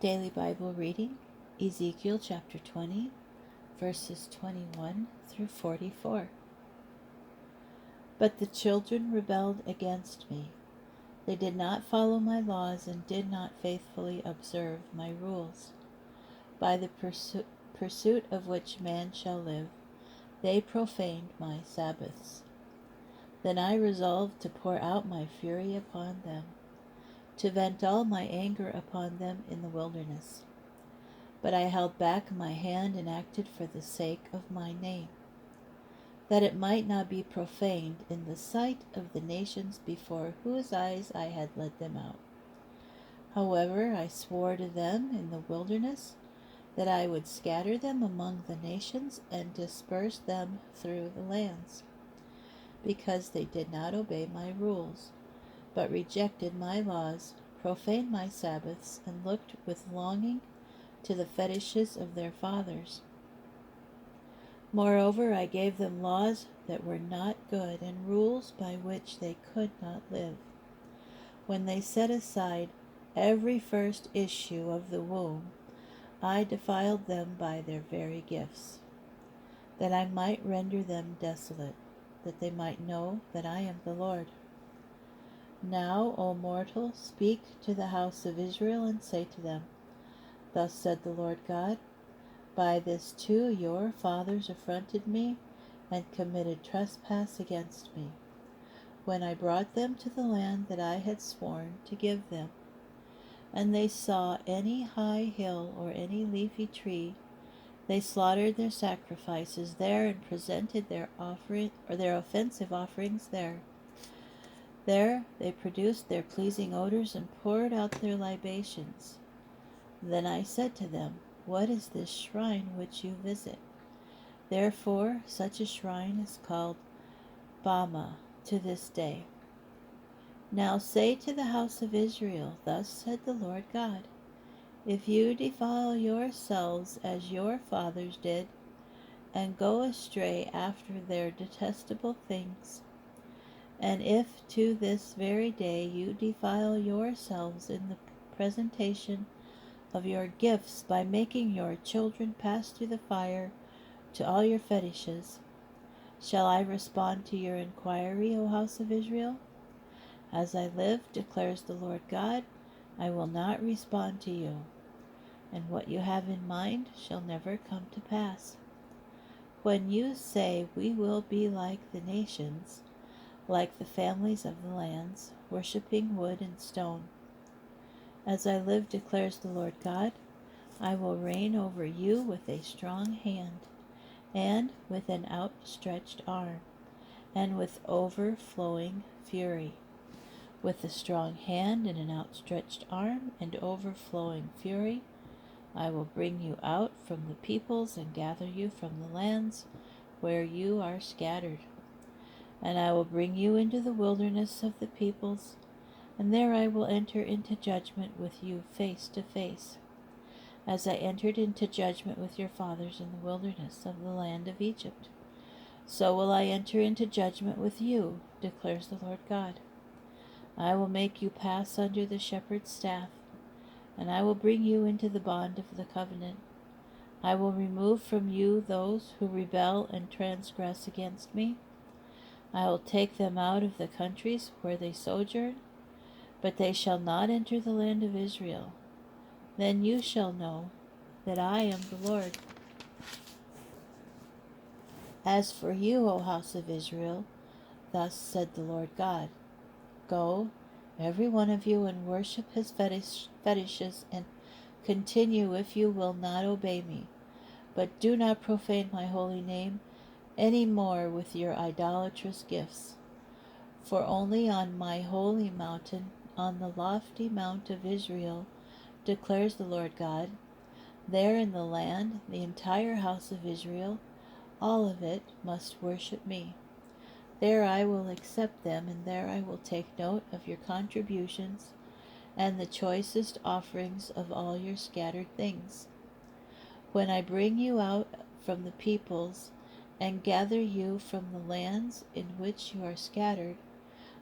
Daily Bible reading, Ezekiel chapter 20, verses 21 through 44. But the children rebelled against me. They did not follow my laws and did not faithfully observe my rules. By the pursuit of which man shall live, they profaned my Sabbaths. Then I resolved to pour out my fury upon them, to vent all my anger upon them in the wilderness. But I held back my hand and acted for the sake of my name, that it might not be profaned in the sight of the nations before whose eyes I had led them out. However, I swore to them in the wilderness that I would scatter them among the nations and disperse them through the lands, because they did not obey my rules, but rejected my laws, profaned my Sabbaths, and looked with longing to the fetishes of their fathers. Moreover, I gave them laws that were not good and rules by which they could not live. When they set aside every first issue of the womb, I defiled them by their very gifts, that I might render them desolate, that they might know that I am the Lord. Now, O mortal, speak to the house of Israel and say to them, Thus said the Lord God, By this too your fathers affronted me and committed trespass against me, when I brought them to the land that I had sworn to give them. And they saw any high hill or any leafy tree, they slaughtered their sacrifices there and presented their offensive offerings there. There they produced their pleasing odors and poured out their libations. Then I said to them, What is this shrine which you visit? Therefore such a shrine is called Bama to this day. Now say to the house of Israel, Thus said the Lord God, If you defile yourselves as your fathers did, and go astray after their detestable things, and if to this very day you defile yourselves in the presentation of your gifts by making your children pass through the fire to all your fetishes, shall I respond to your inquiry, O house of Israel? As I live, declares the Lord God, I will not respond to you, and what you have in mind shall never come to pass. When you say, We will be like the nations, like the families of the lands, worshipping wood and stone. As I live, declares the Lord God, I will reign over you with a strong hand, and with an outstretched arm, and with overflowing fury. With a strong hand and an outstretched arm and overflowing fury, I will bring you out from the peoples and gather you from the lands where you are scattered. And I will bring you into the wilderness of the peoples, and there I will enter into judgment with you face to face, as I entered into judgment with your fathers in the wilderness of the land of Egypt. So will I enter into judgment with you, declares the Lord God. I will make you pass under the shepherd's staff, and I will bring you into the bond of the covenant. I will remove from you those who rebel and transgress against me. I will take them out of the countries where they sojourn, but they shall not enter the land of Israel. Then you shall know that I am the Lord. As for you, O house of Israel, thus said the Lord God, Go, every one of you, and worship his fetishes, and continue if you will not obey me. But do not profane my holy name any more with your idolatrous gifts. For only on my holy mountain, on the lofty mount of Israel, declares the Lord God, there in the land, the entire house of Israel, all of it, must worship me. There I will accept them, and there I will take note of your contributions and the choicest offerings of all your scattered things. When I bring you out from the peoples and gather you from the lands in which you are scattered,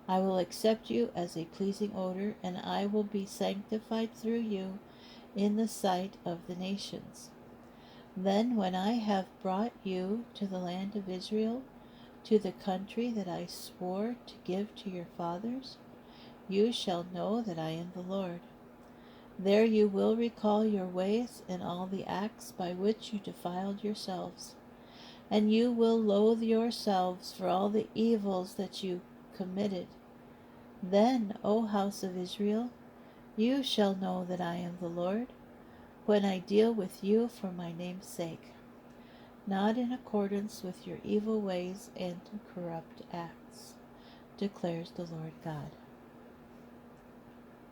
I will accept you as a pleasing odor, and I will be sanctified through you in the sight of the nations. Then, when I have brought you to the land of Israel, to the country that I swore to give to your fathers, you shall know that I am the Lord. There you will recall your ways and all the acts by which you defiled yourselves, and you will loathe yourselves for all the evils that you committed. Then, O house of Israel, you shall know that I am the Lord, when I deal with you for my name's sake, not in accordance with your evil ways and corrupt acts, declares the Lord God.